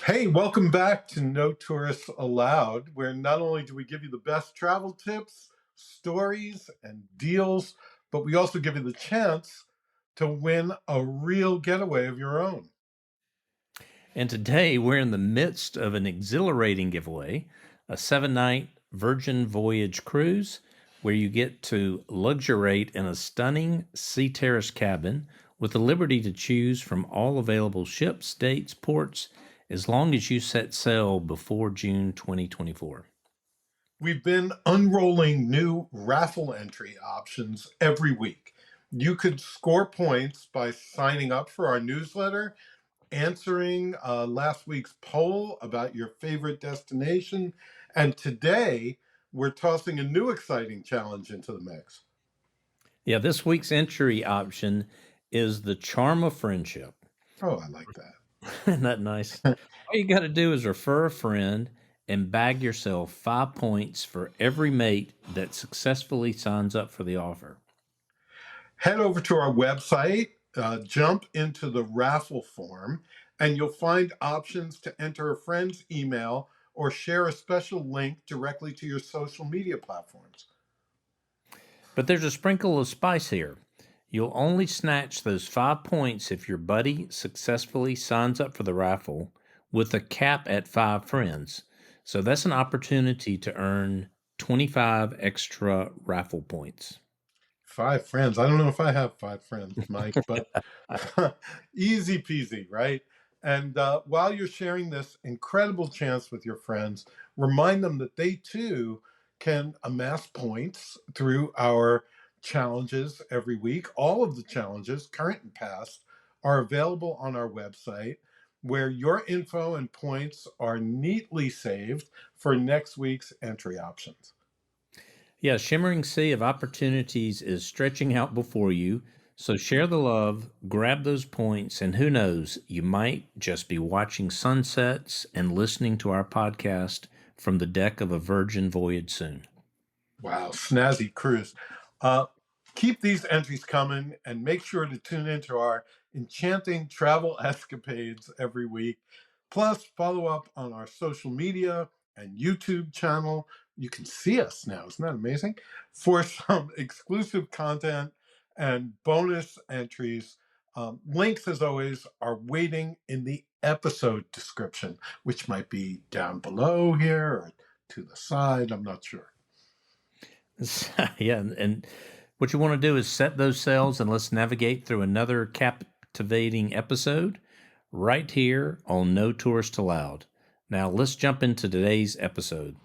Hey, welcome back to No Tourists Allowed, where not only do we give you the best travel tips, stories, and deals, but we also give you the chance to win a real getaway of your own. And today we're in the midst of an exhilarating giveaway, a 7-night Virgin Voyage cruise where you get to luxuriate in a stunning sea terrace cabin with the liberty to choose from all available ships, dates, ports, as long as you set sail before June 2024. We've been unrolling new raffle entry options every week. You could score points by signing up for our newsletter, answering last week's poll about your favorite destination, and today we're tossing a new exciting challenge into the mix. Yeah, this week's entry option is the charm of friendship. Oh, I like that. Isn't that nice? All you got to do is refer a friend and bag yourself 5 points for every mate that successfully signs up for the offer. Head over to our website, jump into the raffle form, and you'll find options to enter a friend's email or share a special link directly to your social media platforms. But there's a sprinkle of spice here. You'll only snatch those 5 points if your buddy successfully signs up for the raffle with a cap at 5 friends. So that's an opportunity to earn 25 extra raffle points. 5 friends. I don't know if I have 5 friends, Mike, but easy peasy, right? And while you're sharing this incredible chance with your friends, remind them that they too can amass points through our challenges every week. All of the challenges, current and past, are available on our website where your info and points are neatly saved for next week's entry options. Yeah, shimmering sea of opportunities is stretching out before you. So share the love, grab those points, and who knows, you might just be watching sunsets and listening to our podcast from the deck of a Virgin Voyage soon. Wow, snazzy cruise. Uh, Keep these entries coming and make sure to tune into our enchanting travel escapades every week. Plus, follow up on our social media and YouTube channel. You can see us now. Isn't that amazing? For some exclusive content and bonus entries. Links, as always, are waiting in the episode description, which might be down below here or to the side. I'm not sure. Yeah, and what you want to do is set those sails and let's navigate through another captivating episode right here on No Tourist Allowed. Now, let's jump into today's episode.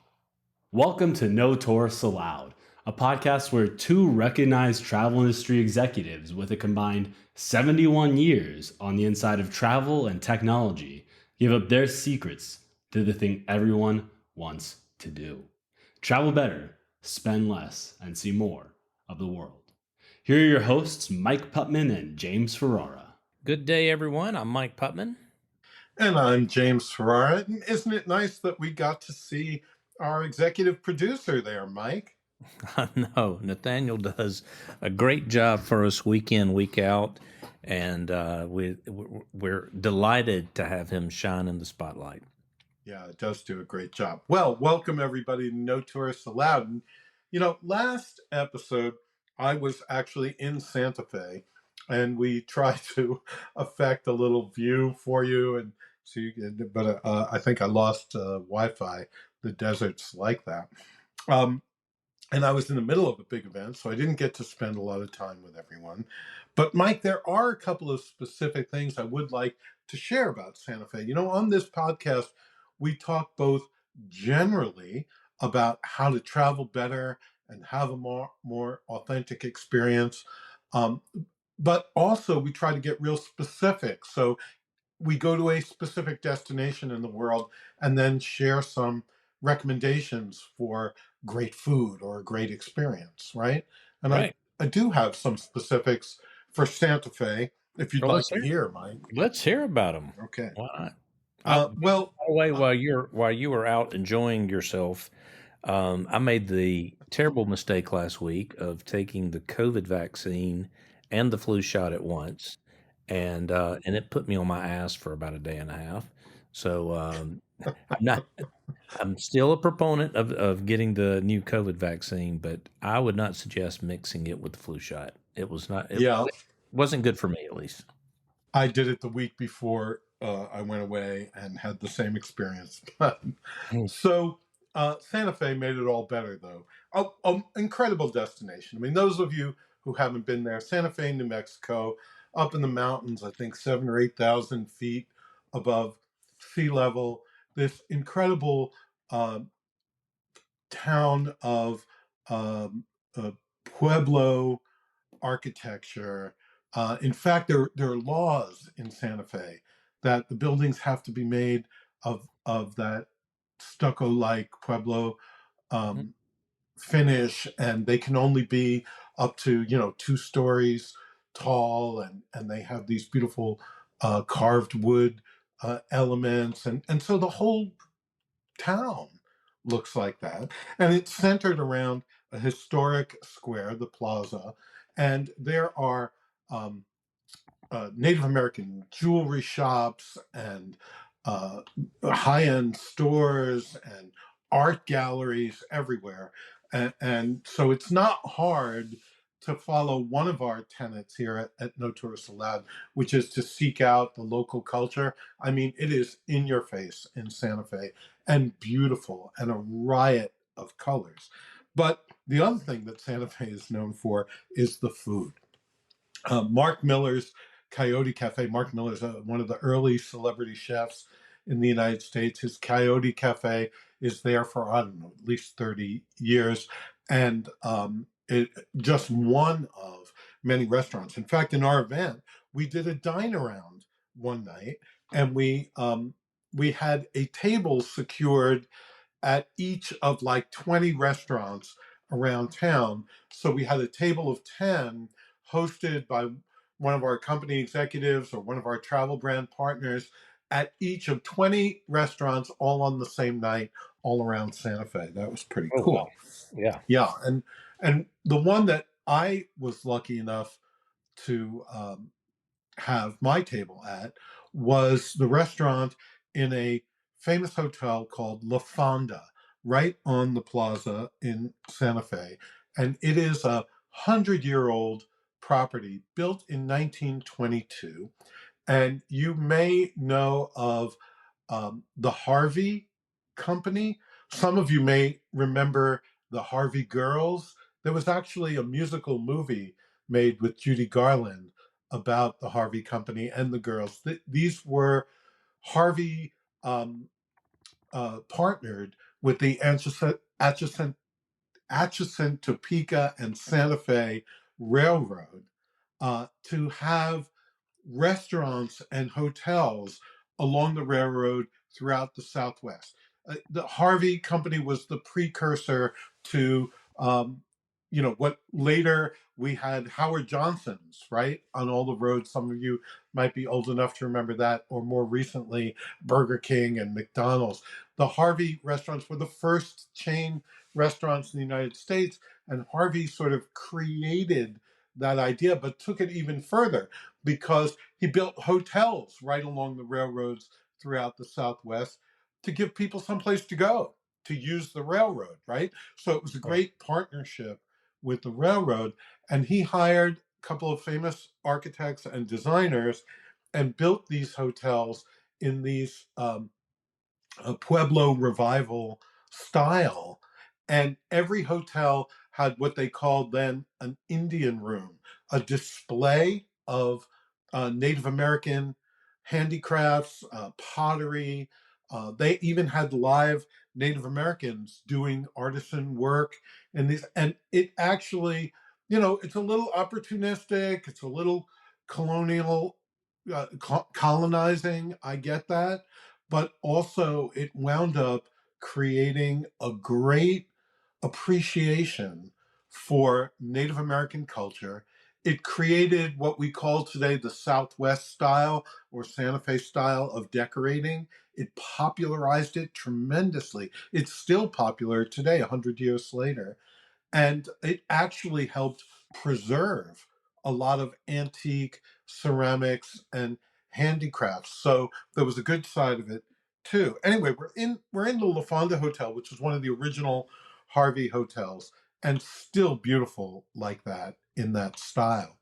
Welcome to No Tourists Allowed, a podcast where two recognized travel industry executives with a combined 71 years on the inside of travel and technology give up their secrets to the thing everyone wants to do. Travel better, spend less, and see more of the world. Here are your hosts, Mike Putman and James Ferrara. Good day, everyone. I'm Mike Putman. And I'm James Ferrara. And isn't it nice that we got to see our executive producer there, Mike? I know Nathaniel does a great job for us week in, week out, and we're delighted to have him shine in the spotlight. Yeah, it does do a great job. Well, welcome everybody to No Tourists Allowed. And, last episode, I was actually in Santa Fe, and we tried to affect a little view for you. And so, but I think I lost Wi-Fi. The desert's like that. And I was in the middle of a big event, so I didn't get to spend a lot of time with everyone. But Mike, there are a couple of specific things I would like to share about Santa Fe. On this podcast, we talk both generally about how to travel better and have a more authentic experience, um, but also we try to get real specific. So we go to a specific destination in the world and then share some recommendations for great food or a great experience, right? And I, Right. I do have some specifics for Santa Fe, if you'd Well, like to hear, Mike. let's hear about them. Okay. Why not? By Well, the way, while you were out enjoying yourself, I made the terrible mistake last week of taking the COVID vaccine and the flu shot at once, and it put me on my ass for about a day and a half. So I'm not. I'm still a proponent of getting the new COVID vaccine, but I would not suggest mixing it with the flu shot. It was not. It Yeah, wasn't good for me, at least. I did it the week before I went away and had the same experience. So Santa Fe made it all better, though. Incredible destination. I mean, those of you who haven't been there, Santa Fe, New Mexico, up in the mountains, I think 7,000 or 8,000 feet above sea level. This incredible uh, town of um, Pueblo architecture. In fact, there are laws in Santa Fe that the buildings have to be made of that stucco-like Pueblo Mhm. finish, and they can only be up to 2 stories tall, and they have these beautiful carved wood elements, and so the whole town looks like that. And it's centered around a historic square, the plaza, and there are um, Native American jewelry shops and high-end stores and art galleries everywhere. And so it's not hard to follow one of our tenets here at No Tourists Allowed, which is to seek out the local culture. I mean, it is in your face in Santa Fe and beautiful and a riot of colors. But the other thing that Santa Fe is known for is the food. Mark Miller's Coyote Cafe. Mark Miller's one of the early celebrity chefs in the United States. His Coyote Cafe is there for, I don't know, at least 30 years. And it just one of many restaurants. In fact, in our event, we did a dine around one night, and we had a table secured at each of like 20 restaurants around town. So we had a table of 10 hosted by one of our company executives or one of our travel brand partners at each of 20 restaurants all on the same night all around Santa Fe. That was pretty Oh wow. cool. Yeah. Yeah, and the one that I was lucky enough to have my table at was the restaurant in a famous hotel called La Fonda, right on the plaza in Santa Fe. And it is a 100-year-old property built in 1922. And you may know of the Harvey Company. Some of you may remember the Harvey Girls. There was actually a musical movie made with Judy Garland about the Harvey Company and the girls. These were Harvey partnered with the Atchison, Topeka, and Santa Fe Railroad to have restaurants and hotels along the railroad throughout the Southwest. The Harvey Company was the precursor to, what later we had Howard Johnson's, right, on all the roads. Some of you might be old enough to remember that, or more recently, Burger King and McDonald's. The Harvey restaurants were the first chain restaurants in the United States, and Harvey sort of created that idea, but took it even further because he built hotels right along the railroads throughout the Southwest to give people someplace to go to use the railroad, right? So it was a great partnership with the railroad. And he hired a couple of famous architects and designers and built these hotels in these Pueblo revival style. And every hotel had what they called then an Indian room, a display of Native American handicrafts, pottery. They even had live Native Americans doing artisan work, and it actually, it's a little opportunistic, it's a little colonial, colonizing. I get that, but also it wound up creating a great appreciation for Native American culture. It created what we call today the Southwest style or Santa Fe style of decorating. It popularized it tremendously. It's still popular today, 100 years later. And it actually helped preserve a lot of antique ceramics and handicrafts. So there was a good side of it too. Anyway, we're in the Fonda Hotel, which is one of the original Harvey hotels, and still beautiful like that in that style.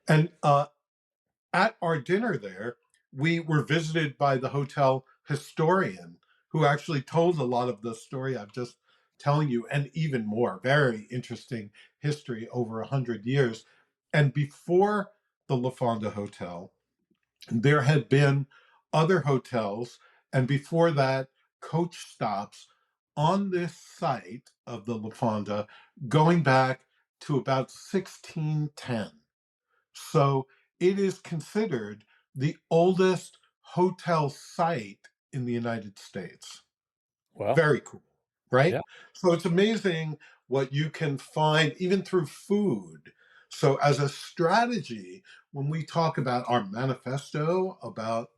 And at our dinner there, we were visited by the hotel historian, who actually told a lot of the story I'm just telling you, and even more. Very interesting history over 100 years. And before the La Fonda Hotel, there had been other hotels, and before that, coach stops on this site of the La Fonda going back to about 1610. So it is considered the oldest hotel site in the United States. Well, Very cool, right? yeah. So it's amazing what you can find even through food. So, as a strategy, when we talk about our manifesto about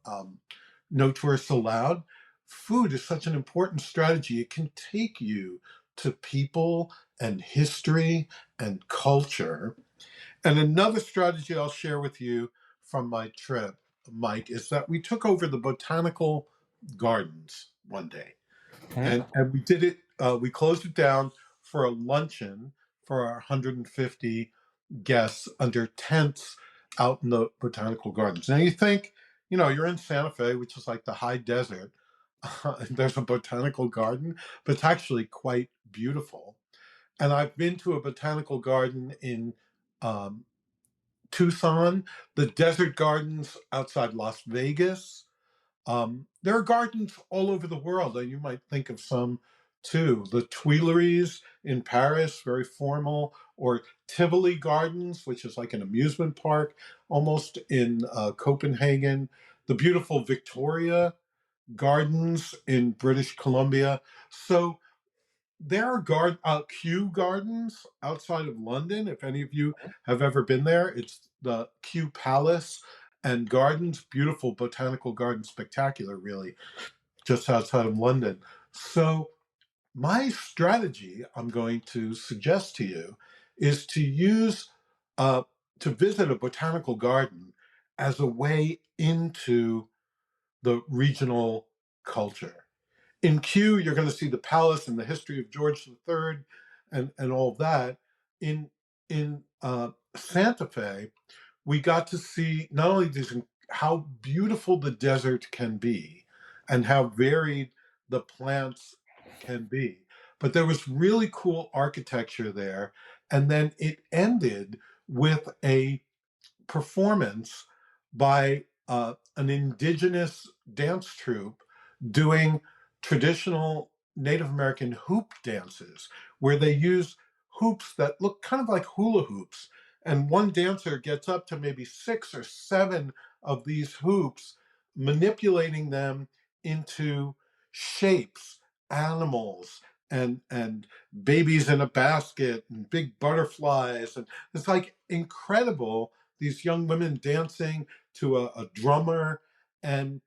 no tourists allowed, food is such an important strategy. It can take you to people and history and culture. And another strategy I'll share with you from my trip, Mike, is that we took over the botanical gardens one day, and we did it. We closed it down for a luncheon for our 150 guests under tents out in the botanical gardens. Now you think, you're in Santa Fe, which is like the high desert. There's a botanical garden, but it's actually quite beautiful. And I've been to a botanical garden in um, Tucson, the desert gardens outside Las Vegas. There are gardens all over the world, and you might think of some too. The Tuileries in Paris, very formal, or Tivoli Gardens, which is like an amusement park almost in Copenhagen. The beautiful Victoria Gardens in British Columbia. So there are Kew Gardens outside of London. If any of you have ever been there, it's the Kew Palace and Gardens, beautiful botanical garden, spectacular, really, just outside of London. So my strategy I'm going to suggest to you is to use to visit a botanical garden as a way into the regional culture. In Kew, you're going to see the palace and the history of George III and all of that. In Santa Fe, we got to see not only how beautiful the desert can be and how varied the plants can be, but there was really cool architecture there. And then it ended with a performance by an indigenous dance troupe doing traditional Native American hoop dances, where they use hoops that look kind of like hula hoops. And one dancer gets up to maybe 6 or 7 of these hoops, manipulating them into shapes, animals, and babies in a basket and big butterflies. And it's like incredible, these young women dancing to a drummer. And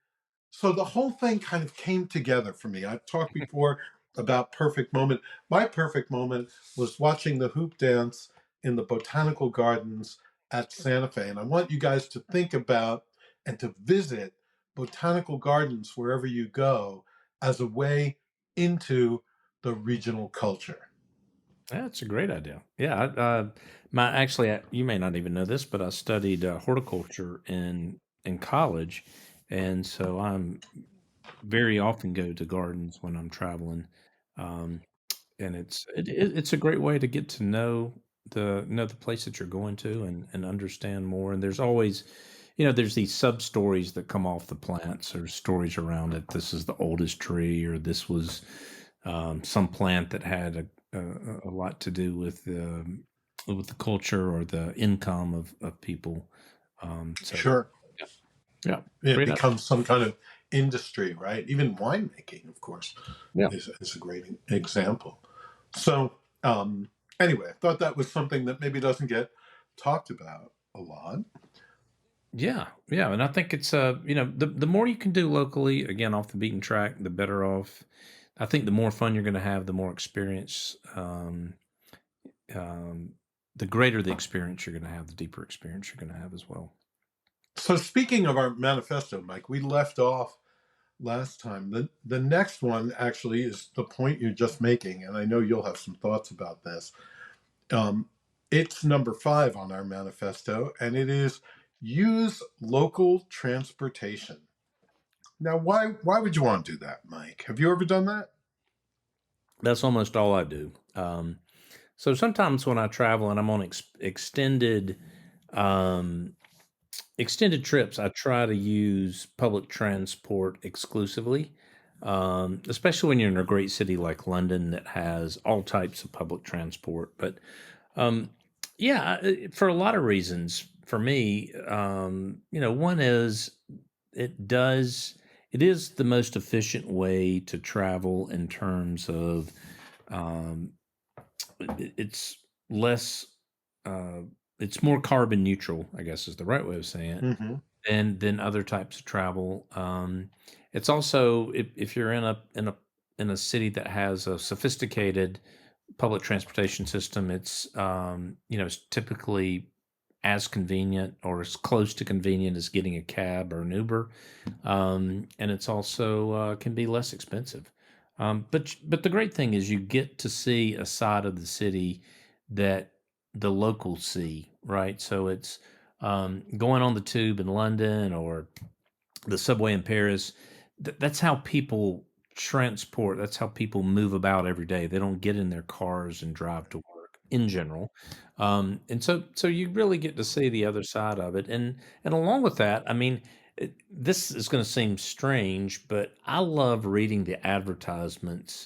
so the whole thing kind of came together for me. I've talked before about perfect moment. My perfect moment was watching the hoop dance in the botanical gardens at Santa Fe. And I want you guys to think about and to visit botanical gardens wherever you go as a way into the regional culture. That's a great idea. Yeah, you may not even know this, but I studied horticulture in college, and so I'm very often go to gardens when I'm traveling, um, and it's a great way to get to know the place that you're going to and understand more. And there's always, there's these sub stories that come off the plants or stories around it. This is the oldest tree, or this was some plant that had a lot to do with the culture or the income of people. So Sure. yeah, It great. becomes some kind of industry, right? Even winemaking, of course, Yeah. is a great example. So, anyway, I thought that was something that maybe doesn't get talked about a lot. Yeah, yeah, and I think it's the more you can do locally, again off the beaten track, the better off. I think the more fun you're going to have, the more experience, um, the greater the experience you're going to have, the deeper experience you're going to have as well. So, speaking of our manifesto, Mike, we left off last time. The next one actually is the point you're just making, and I know you'll have some thoughts about this. Um, it's number 5 on our manifesto, and it is use local transportation. Now, why would you want to do that, Mike? Have you ever done that? That's almost all I do. So sometimes when I travel and I'm on um, extended trips, I try to use public transport exclusively, especially when you're in a great city like London that has all types of public transport. But um, yeah, for a lot of reasons, for me, one is it does it is the most efficient way to travel in terms of um, it's less uh, it's more carbon neutral, I guess is the right way of saying it, Mm-hmm. than other types of travel. It's also if you're in a city that has a sophisticated public transportation system, it's typically as convenient or as close to convenient as getting a cab or an Uber, and it's also can be less expensive. But the great thing is you get to see a side of the city that the locals see, right? So it's going on the tube in London or the subway in Paris. That's how people transport. That's how people move about every day. They don't get in their cars and drive to work in general, and so you really get to see the other side of it. And along with that, I mean, this is going to seem strange, but I love reading the advertisements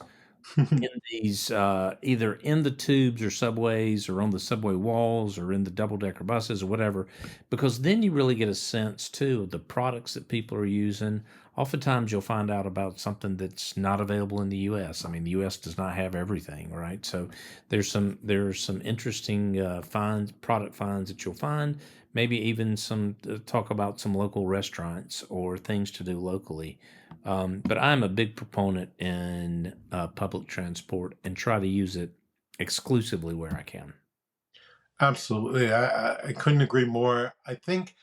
in these either in the tubes or subways or on the subway walls or in the double decker buses or whatever, because then you really get a sense too of the products that people are using. Oftentimes you'll find out about something that's not available in the US. I mean, the US does not have everything, right? So there's some interesting product finds that you'll find, maybe even some talk about some local restaurants or things to do locally. But I'm a big proponent in public transport and try to use it exclusively where I can. Absolutely. I couldn't agree more. I think,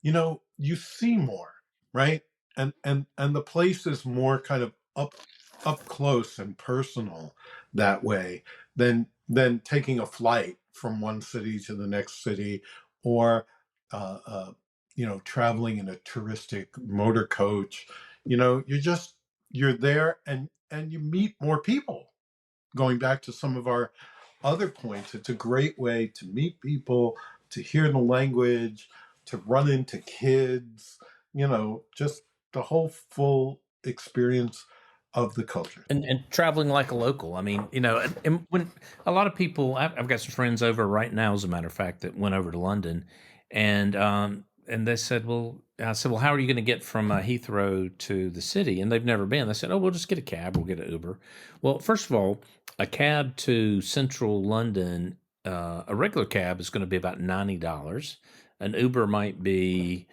you see more, right? And the place is more kind of up close and personal that way than taking a flight from one city to the next city, or uh, uh, traveling in a touristic motor coach. You're there, and you meet more people. Going back to some of our other points, it's a great way to meet people, to hear the language, to run into kids, just the whole full experience of the culture. And traveling like a local. I mean, and when a lot of people, I've got some friends over right now, as a matter of fact, that went over to London, and they said, well, I said, well, how are you going to get from Heathrow to the city? And they've never been. They said, oh, we'll just get a cab, we'll get an Uber. Well, first of all, a cab to central London, a regular cab is going to be about $90. An Uber might be,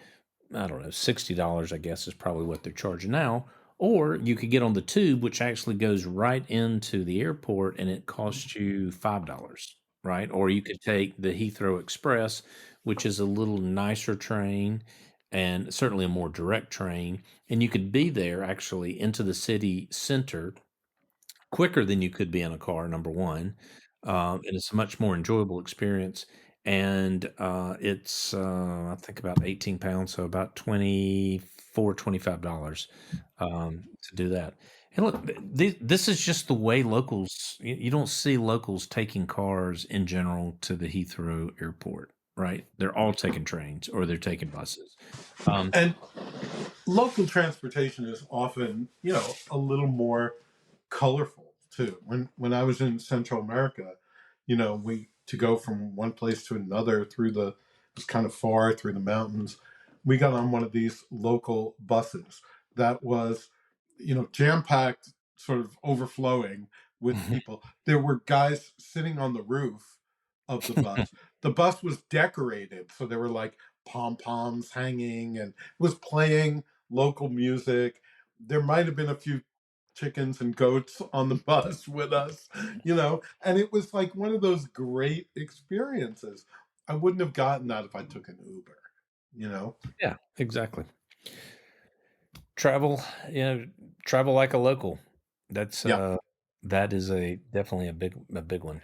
I don't know, $60, I guess is probably what they're charging now. Or you could get on the tube, which actually goes right into the airport and it costs you $5, right? Or you could take the Heathrow Express, which is a little nicer train and certainly a more direct train. And you could be there actually into the city center quicker than you could be in a car, number one. And it's a much more enjoyable experience. And it's, I think, about 18 pounds, so about $25 to do that. And look, this is just the way locals, you don't see locals taking cars in general to the Heathrow airport, right? They're all taking trains or they're taking buses. And local transportation is often, a little more colorful too. When I was in Central America, we to go from one place to another it was kind of far through the mountains. We got on one of these local buses that was, jam packed, sort of overflowing with people. There were guys sitting on the roof of the bus. The bus was decorated, so there were like pom poms hanging, and it was playing local music. There might have been a few chickens and goats on the bus with us, and it was like one of those great experiences. I wouldn't have gotten that if I took an Uber, you know? Yeah, exactly. travel, you know, travel like a local. That's Yeah. that is a definitely a big one.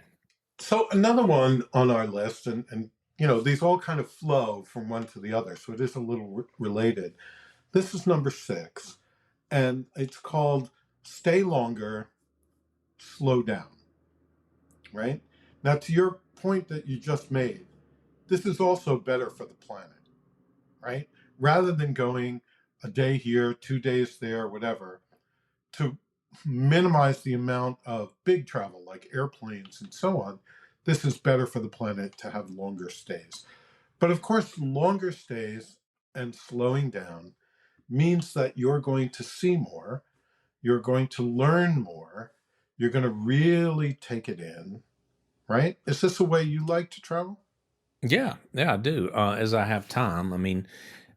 So another one on our list, and these all kind of flow from one to the other, so it is a little related. This is number 6, and it's called Stay Longer, Slow Down. Right now, to your point that you just made, this is also better for the planet. Right, rather than going a day here, 2 days there, whatever, to minimize the amount of big travel like airplanes and so on, this is better for the planet to have longer stays. But of course, longer stays and slowing down means that you're going to see more, you're going to learn more, you're going to really take it in, right? Is this a way you like to travel? Yeah, yeah, I do. As I have time. I mean,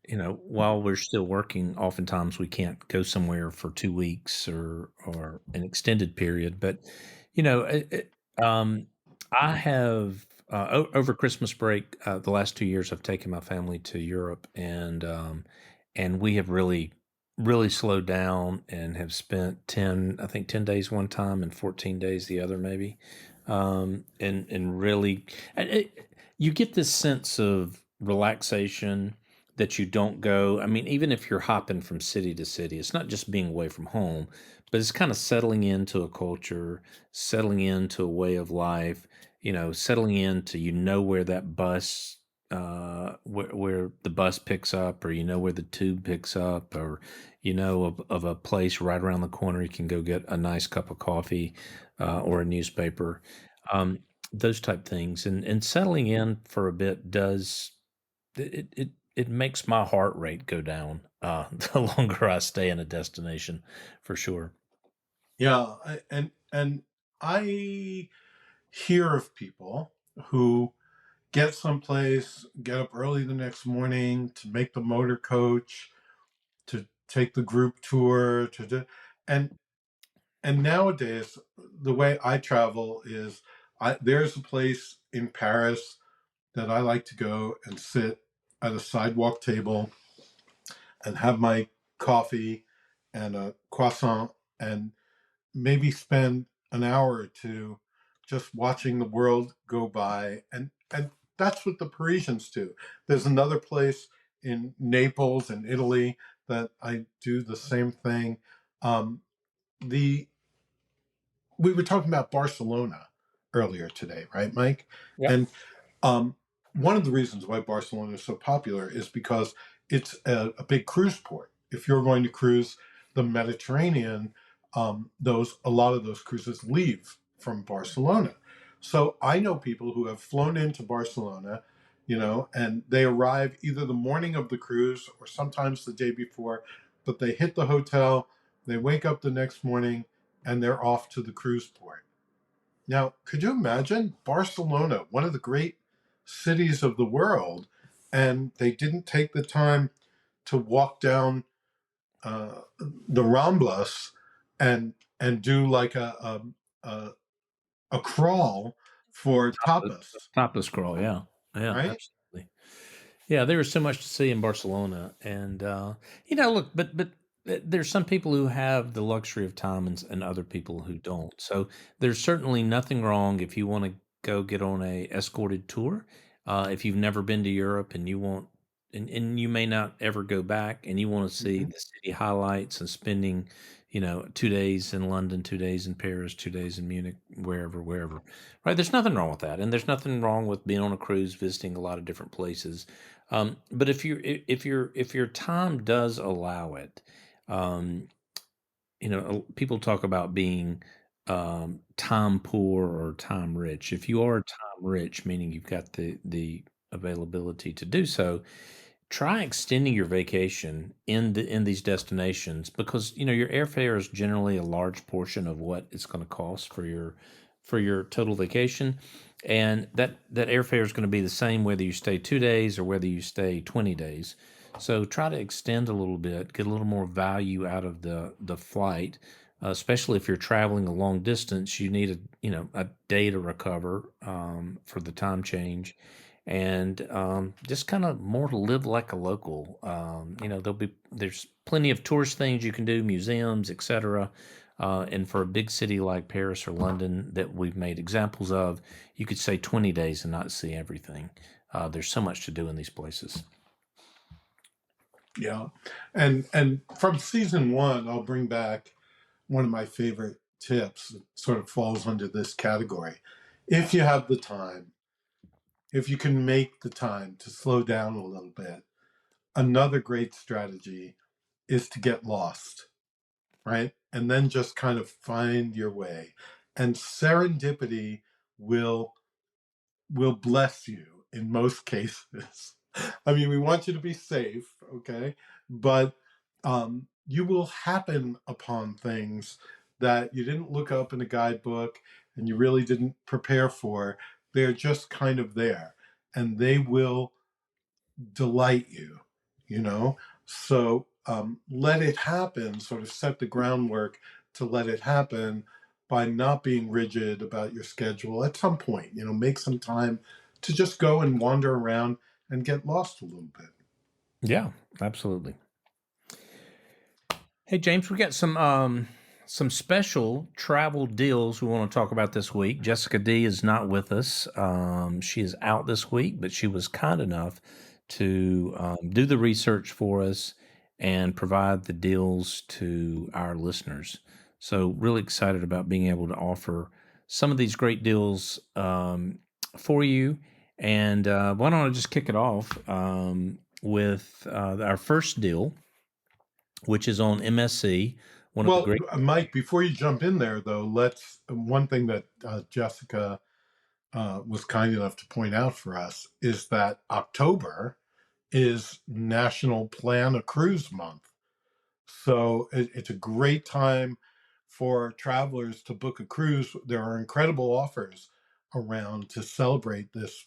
while we're still working, oftentimes we can't go somewhere for 2 weeks or an extended period. But you know, I have over Christmas break, the last 2 years, I've taken my family to Europe, and we have really slowed down and have spent 10 days one time and 14 days the other, maybe, and really, you get this sense of relaxation that you don't go. I mean, even if you're hopping from city to city, it's not just being away from home, but it's kind of settling into a culture, settling into a way of life, settling into, where that bus, where the bus picks up, or where the tube picks up, or of a place right around the corner you can go get a nice cup of coffee, or a newspaper. Um, those type things, and settling in for a bit does it makes my heart rate go down, the longer I stay in a destination, for sure. Yeah, and I hear of people who get someplace, get up early the next morning to make the motor coach, to take the group tour, to do, and and nowadays the way I travel is, there's a place in Paris that I like to go and sit at a sidewalk table and have my coffee and a croissant and maybe spend an hour or two just watching the world go by, and that's what the Parisians do. There's another place in Naples in Italy that I do the same thing. The We were talking about Barcelona earlier today, right, Mike? Yep. And um, one of the reasons why Barcelona is so popular is because it's a big cruise port. If you're going to cruise the Mediterranean, a lot of those cruises leave from Barcelona. So I know people who have flown into Barcelona, and they arrive either the morning of the cruise or sometimes the day before, but they hit the hotel, they wake up the next morning, and they're off to the cruise port. Now, could you imagine Barcelona, one of the great cities of the world, and they didn't take the time to walk down the Ramblas and do like a, a crawl for The tapas, top of the scroll, yeah. Yeah, right? absolutely. Yeah, there was so much to see in Barcelona, and look, but there's some people who have the luxury of time, and other people who don't. So there's certainly nothing wrong if you want to go get on a escorted tour. If you've never been to Europe and you want, and you may not ever go back, and you want to see Mm-hmm. the city highlights and spending, 2 days in London, 2 days in Paris, 2 days in Munich, wherever. Right? There's nothing wrong with that, and there's nothing wrong with being on a cruise, visiting a lot of different places. But if your time does allow it, um, people talk about being, time poor or time rich. If you are time rich, meaning you've got the availability to do so, try extending your vacation in these destinations, because your airfare is generally a large portion of what it's going to cost for your total vacation, and that airfare is going to be the same whether you stay 2 days or whether you stay 20 days. So try to extend a little bit, get a little more value out of the flight, especially if you're traveling a long distance. You need a day to recover, for the time change, and just kind of more to live like a local. There's plenty of tourist things you can do, museums, etc. And for a big city like Paris or London that we've made examples of, you could say 20 days and not see everything. There's so much to do in these places. Yeah. And from season one, I'll bring back one of my favorite tips. It sort of falls under this category. If you have the time, if you can make the time to slow down a little bit, another great strategy is to get lost, right? And then just kind of find your way. And serendipity will bless you in most cases. I mean, we want you to be safe, okay? But you will happen upon things that you didn't look up in a guidebook and you really didn't prepare for. They're just kind of there, and they will delight you, you know? So let it happen, sort of set the groundwork to let it happen by not being rigid about your schedule at some point, make some time to just go and wander around and get lost a little bit. Yeah, absolutely. Hey, James, we got some special travel deals we want to talk about this week. Jessica D is not with us. She is out this week, but she was kind enough to do the research for us and provide the deals to our listeners. So really excited about being able to offer some of these great deals for you. And why don't I just kick it off with our first deal, which is on MSC. Well, Mike, before you jump in there, though, one thing that Jessica was kind enough to point out for us is that October is National Plan a Cruise Month. So it's a great time for travelers to book a cruise. There are incredible offers around to celebrate this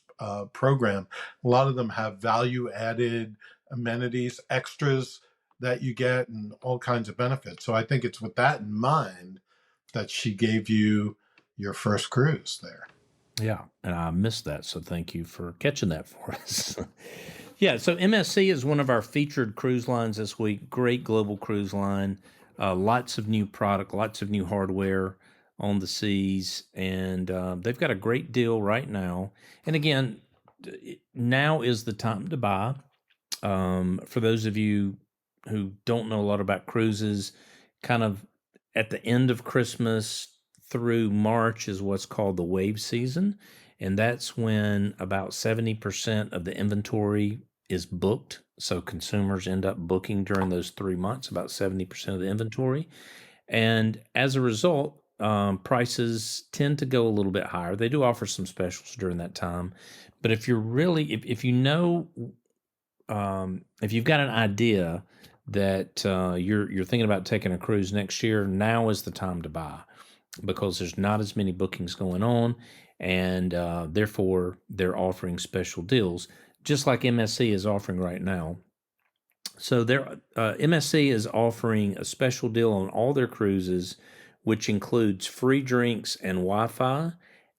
program. A lot of them have value added amenities, extras that you get, and all kinds of benefits. So I think it's with that in mind that she gave you your first cruise there. Yeah, and I missed that, so thank you for catching that for us. Yeah, so MSC is one of our featured cruise lines this week. Great global cruise line. Lots of new product, lots of new hardware on the seas, and they've got a great deal right now. And again, now is the time to buy. For those of you who don't know a lot about cruises, kind of at the end of Christmas through March is what's called the wave season. And that's when about 70% of the inventory is booked. So consumers end up booking during those 3 months, about 70% of the inventory. And as a result, prices tend to go a little bit higher. They do offer some specials during that time. But if you're really, if you know, if you've got an idea that you're thinking about taking a cruise next year, now is the time to buy, because there's not as many bookings going on, and therefore they're offering special deals, just like MSC is offering right now. So MSC is offering a special deal on all their cruises, which includes free drinks and Wi-Fi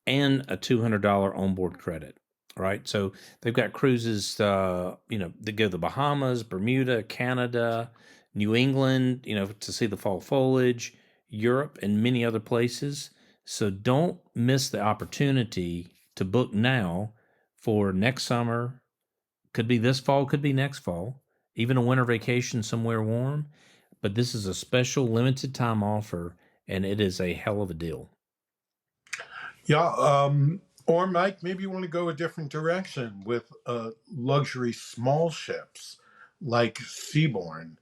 and a $200 onboard credit. Right, so they've got cruises, that go to the Bahamas, Bermuda, Canada, New England, to see the fall foliage, Europe, and many other places. So don't miss the opportunity to book now for next summer. Could be this fall, could be next fall, even a winter vacation somewhere warm. But this is a special limited time offer, and it is a hell of a deal. Yeah, or Mike, maybe you want to go a different direction with luxury small ships like Seabourn.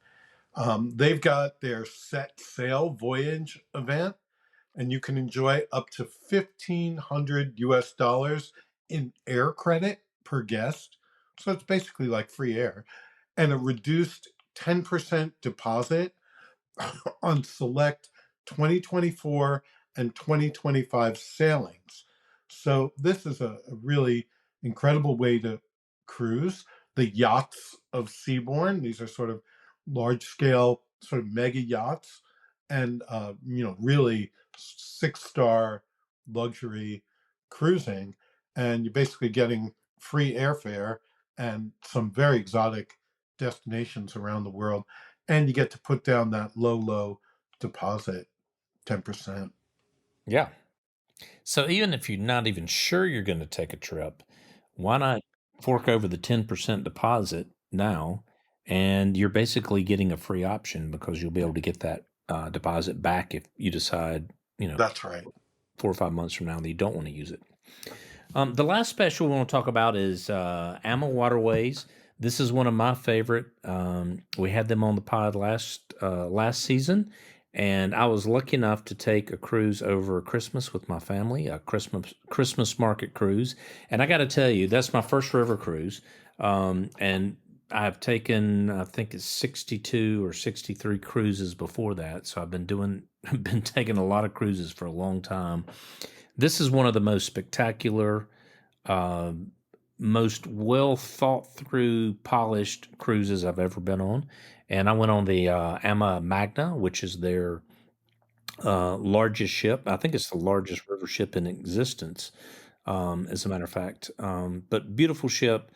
They've got their set sail voyage event, and you can enjoy up to $1,500 in air credit per guest. So it's basically like free air, and a reduced 10% deposit on select 2024 and 2025 sailings. So this is a really incredible way to cruise. The yachts of Seabourn, these are sort of large scale, sort of mega yachts, and really 6-star luxury cruising. And you're basically getting free airfare and some very exotic destinations around the world. And you get to put down that low deposit, 10%. Yeah. So even if you're not even sure you're going to take a trip, why not fork over the 10% deposit now? And you're basically getting a free option because you'll be able to get that deposit back if you decide, That's right. 4 or 5 months from now that you don't want to use it. The last special we want to talk about is AmaWaterways. This is one of my favorite. We had them on the pod last season, and I was lucky enough to take a cruise over Christmas with my family, a Christmas market cruise. And I got to tell you, that's my first river cruise, and I've taken, I think it's 62 or 63 cruises before that. So I've been taking a lot of cruises for a long time. This is one of the most spectacular, uh, most well thought through, polished cruises I've ever been on. And I went on the Ama Magna, which is their largest ship. I think it's the largest river ship in existence, as a matter of fact. But beautiful ship,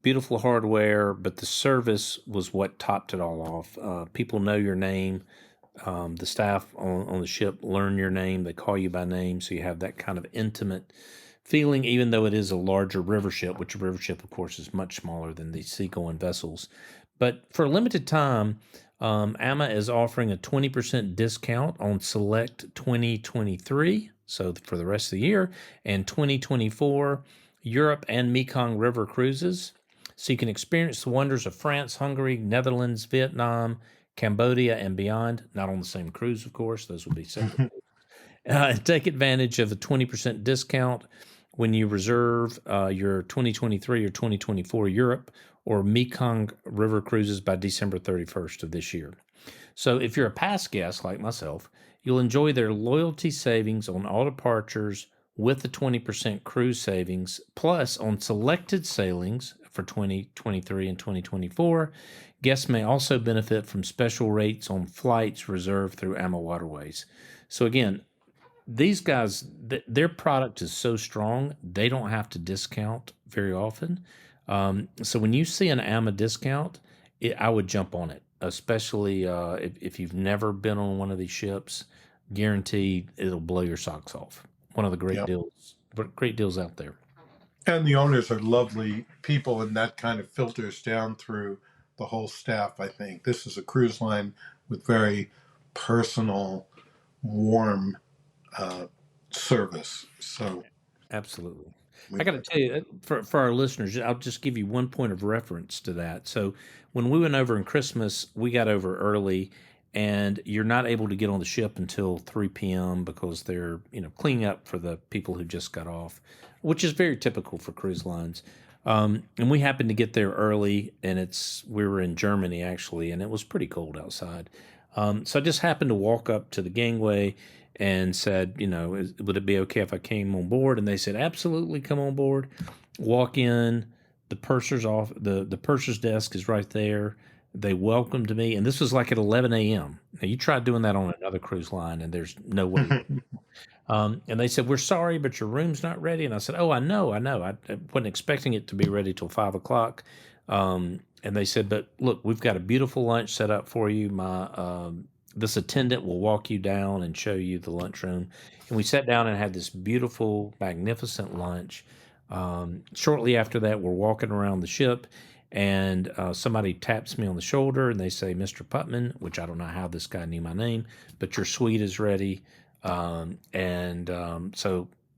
beautiful hardware, but the service was what topped it all off. People know your name. The staff on the ship learn your name. They call you by name, so you have that kind of intimate feeling, even though it is a larger river ship, which a river ship, of course, is much smaller than the seagoing vessels. But for a limited time, AMA is offering a 20% discount on select 2023, so for the rest of the year, and 2024 Europe and Mekong River cruises. So you can experience the wonders of France, Hungary, Netherlands, Vietnam, Cambodia, and beyond. Not on the same cruise, of course. Those will be separate. Take advantage of a 20% discount when you reserve your 2023 or 2024 Europe or Mekong River cruises by December 31st of this year. So if you're a past guest like myself, you'll enjoy their loyalty savings on all departures with the 20% cruise savings, plus on selected sailings for 2023 and 2024. Guests may also benefit from special rates on flights reserved through AmaWaterways. So again, these guys, their product is so strong, they don't have to discount very often. So when you see an AMA discount, I would jump on it, especially if you've never been on one of these ships. Guaranteed, it'll blow your socks off. One of the great deals out there. And the owners are lovely people, and that kind of filters down through the whole staff, I think. This is a cruise line with very personal, warm service. So absolutely. I got to tell you, for our listeners, I'll just give you one point of reference to that. So when we went over in Christmas, we got over early, and you're not able to get on the ship until 3 p.m. because they're cleaning up for the people who just got off, which is very typical for cruise lines. And we happened to get there early, and we were in Germany actually, and it was pretty cold outside. So I just happened to walk up to the gangway and said, would it be okay if I came on board? And they said, absolutely, come on board. Walk in, the purser's off, the purser's desk is right there. They welcomed me, and this was like at 11 a.m. Now, you try doing that on another cruise line, and there's no way. And they said, we're sorry, but your room's not ready. And I said, oh, I know. I wasn't expecting it to be ready till 5 o'clock. And they said, but look, we've got a beautiful lunch set up for you. This attendant will walk you down and show you the lunchroom. And we sat down and had this beautiful, magnificent lunch. Shortly after that, we're walking around the ship, and somebody taps me on the shoulder, and they say, Mr. Putman, which I don't know how this guy knew my name, but your suite is ready. So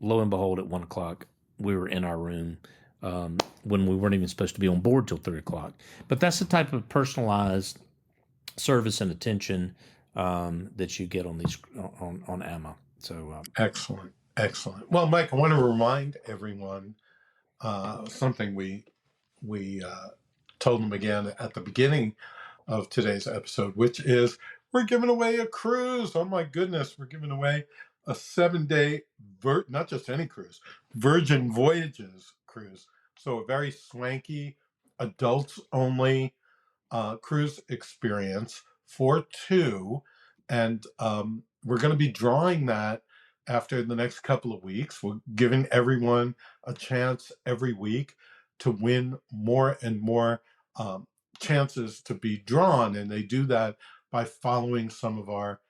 lo and behold, at 1 o'clock, we were in our room when we weren't even supposed to be on board till 3 o'clock. But that's the type of personalized service and attention that you get on these on AMA. So excellent. Well, Mike, I want to remind everyone something we told them again at the beginning of today's episode, which is we're giving away a cruise. Oh my goodness, we're giving away a 7-day, not just any cruise, Virgin Voyages cruise. So a very swanky, adults only cruise experience for two. And we're going to be drawing that after the next couple of weeks. We're giving everyone a chance every week to win more and more chances to be drawn. And they do that by following some of our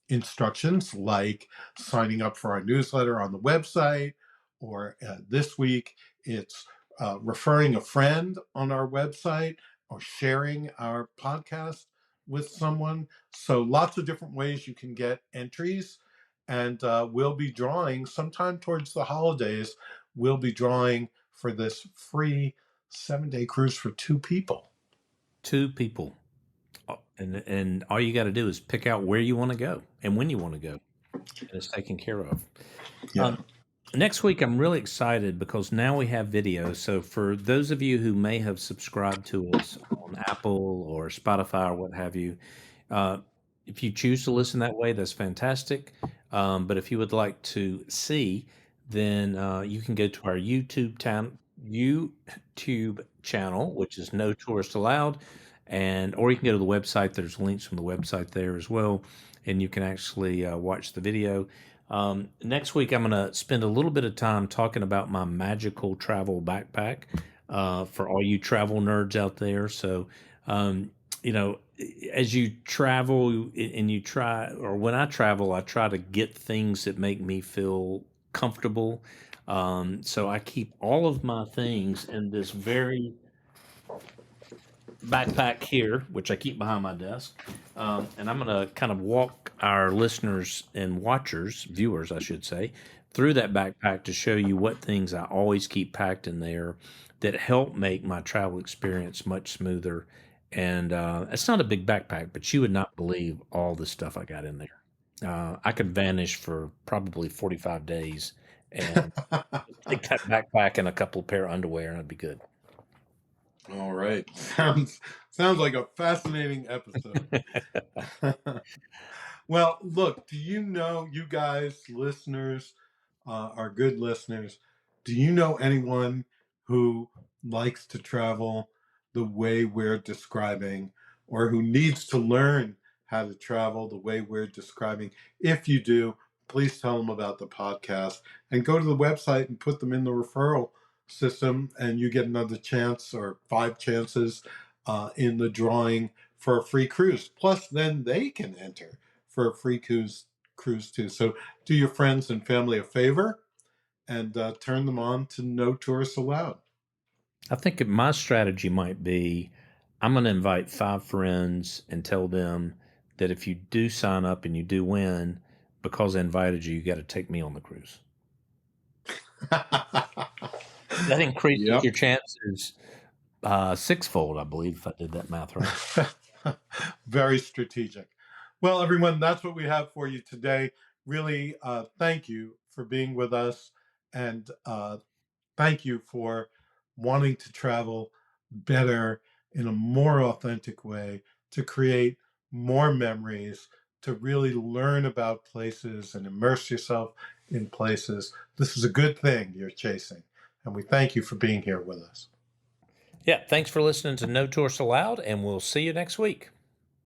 instructions, like signing up for our newsletter on the website, or this week it's referring a friend on our website, or sharing our podcast with someone. So lots of different ways you can get entries. And we'll be drawing sometime towards the holidays. We'll be drawing for this free 7-day cruise for 2 people. 2 people. And all you got to do is pick out where you want to go and when you want to go. And it's taken care of. Yeah. Next week, I'm really excited because now we have video. So for those of you who may have subscribed to us on Apple or Spotify or what have you, if you choose to listen that way, that's fantastic. But if you would like to see, then you can go to our YouTube channel, which is No Tourist Allowed, or you can go to the website. There's links from the website there as well, and you can actually watch the video. Next week, I'm going to spend a little bit of time talking about my magical travel backpack for all you travel nerds out there. So, as you travel and you try, or when I travel, I try to get things that make me feel comfortable. So I keep all of my things in this very backpack here, which I keep behind my desk. And I'm going to kind of walk our listeners and watchers, viewers, I should say, through that backpack to show you what things I always keep packed in there that help make my travel experience much smoother. And it's not a big backpack, but you would not believe all the stuff I got in there. I could vanish for probably 45 days and take that backpack and a couple of pair of underwear, and I'd be good. All right. Sounds like a fascinating episode. Well, look, do you know, you guys, listeners, our good listeners, do you know anyone who likes to travel the way we're describing, or who needs to learn how to travel the way we're describing? If you do, please tell them about the podcast and go to the website and put them in the referral system, and you get another chance or 5 chances in the drawing for a free cruise. Plus, then they can enter for a free cruise too. So do your friends and family a favor and turn them on to No Tourists Allowed. I think my strategy might be I'm going to invite 5 friends and tell them that if you do sign up and you do win, because I invited you, you got to take me on the cruise. That increases your chances 6-fold, I believe, if I did that math right. Very strategic. Well, everyone, that's what we have for you today. Really, thank you for being with us, and thank you for wanting to travel better in a more authentic way, to create more memories, to really learn about places and immerse yourself in places. This is a good thing you're chasing, and we thank you for being here with us. Yeah, thanks for listening to No Tourists Allowed, and we'll see you next week.